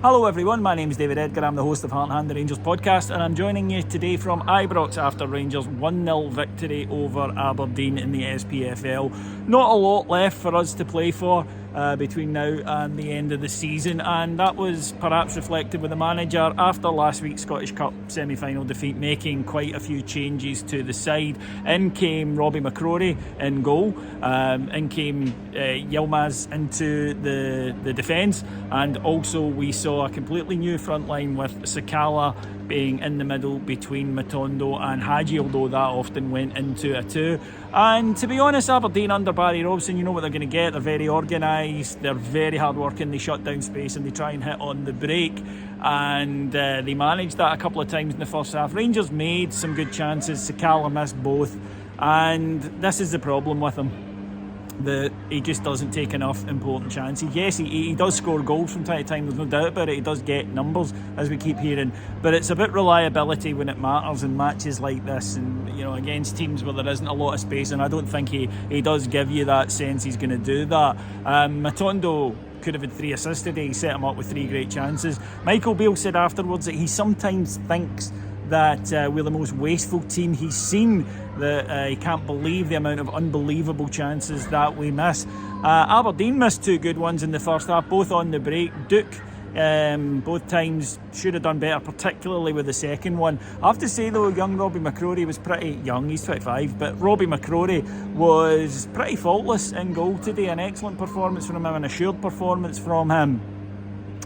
Hello everyone, my name is David Edgar, I'm the host of Heart and Hand, the Rangers podcast, and I'm joining you today from Ibrox after Rangers 1-0 victory over Aberdeen in the SPFL. Not a lot left for us to play for between now and the end of the season, and that was perhaps reflected with the manager after last week's Scottish Cup semi-final defeat making quite a few changes to the side. In came Robbie McCrory in goal, in came Yilmaz into the defence, and also we saw a completely new front line with Sakala being in the middle between Matondo and Hadji, although that often went into a two. And to be honest, Aberdeen under Barry Robson, you know what they're going to get. They're very organised, they're very hard working, they shut down space and they try and hit on the break, and they managed that a couple of times in the first half. Rangers made some good chances, Sakala missed both, and this is the problem with him, that he just doesn't take enough important chances. Yes, he does score goals from time to time, there's no doubt about it. He does get numbers, as we keep hearing, but it's about reliability when it matters in matches like this, and you know, against teams where there isn't a lot of space, and I don't think he does give you that sense he's going to do that. Matondo could have had 3 assists today. He set him up with 3 great chances. Michael Beale said afterwards that he sometimes thinks that we're the most wasteful team he's seen, that he can't believe the amount of unbelievable chances that we miss. Aberdeen missed 2 good ones in the first half, both on the break. Duke, both times, should have done better, particularly with the second one. I have to say though, young Robbie McCrory was pretty young, he's 25, but Robbie McCrory was pretty faultless in goal today. An excellent performance from him, an assured performance from him.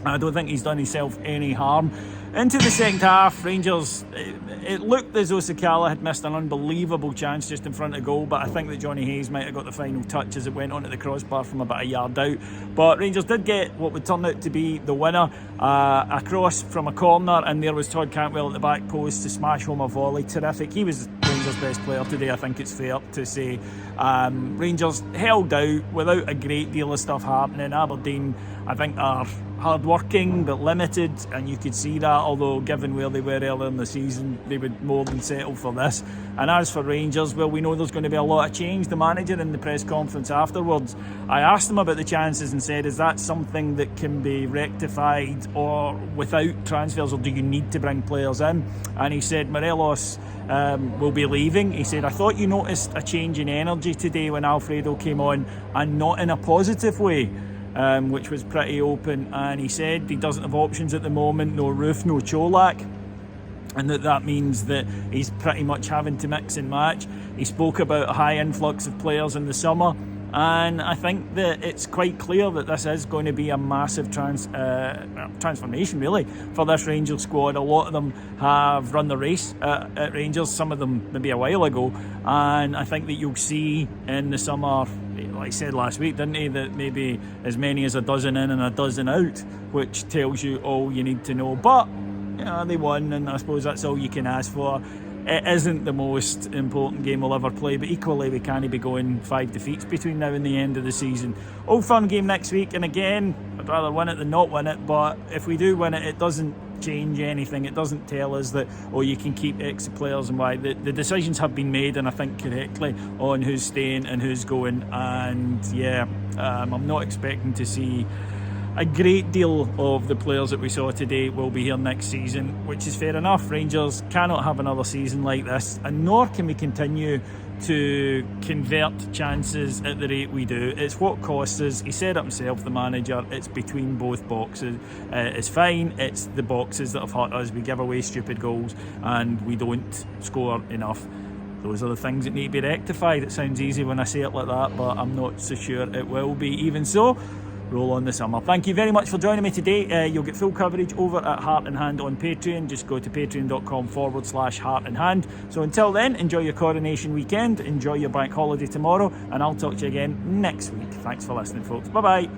I don't think he's done himself any harm. Into the second half, Rangers, it looked as though Sakala had missed an unbelievable chance just in front of goal, but I think that Johnny Hayes might have got the final touch as it went onto the crossbar from about a yard out. But Rangers did get what would turn out to be the winner, a cross from a corner, and there was Todd Cantwell at the back post to smash home a volley. Terrific. He was Rangers' best player today, I think it's fair to say. Rangers held out without a great deal of stuff happening. Aberdeen, I think, are hard-working but limited, and you could see that, although given where they were earlier in the season, they would more than settle for this. And as for Rangers, well, we know there's going to be a lot of change. The manager in the press conference afterwards, I asked him about the chances and said, is that something that can be rectified or without transfers, or do you need to bring players in? And he said Morelos will be leaving. He said, I thought you noticed a change in energy today when Alfredo came on, and not in a positive way. Which was pretty open, and he said he doesn't have options at the moment, no Roof, no Cholak, and that means that he's pretty much having to mix and match. He spoke about a high influx of players in the summer, and I think that it's quite clear that this is going to be a massive transformation really for this Rangers squad. A lot of them have run the race at Rangers, some of them maybe a while ago, and I think that you'll see in the summer, like I said last week, didn't he, that maybe as many as a dozen in and a dozen out, which tells you all you need to know. But you know, they won, and I suppose that's all you can ask for. It isn't the most important game we'll ever play, but equally we can't be going 5 defeats between now and the end of the season. Old Firm game next week, and again, I'd rather win it than not win it, but if we do win it, it doesn't change anything. It doesn't tell us that, oh, you can keep X players and Y. The decisions have been made, and I think correctly, on who's staying and who's going, and yeah, I'm not expecting to see a great deal of the players that we saw today will be here next season, which is fair enough. Rangers cannot have another season like this, and nor can we continue to convert chances at the rate we do. It's what costs us. He said it himself, the manager, it's between both boxes. It's fine, it's the boxes that have hurt us. We give away stupid goals and we don't score enough. Those are the things that need to be rectified. It sounds easy when I say it like that, but I'm not so sure it will be. Even so, roll on the summer. Thank you very much for joining me today. You'll get full coverage over at Heart and Hand on Patreon. Just go to patreon.com/Heart and Hand. So until then, enjoy your coronation weekend, enjoy your bank holiday tomorrow, and I'll talk to you again next week. Thanks for listening, folks. Bye bye.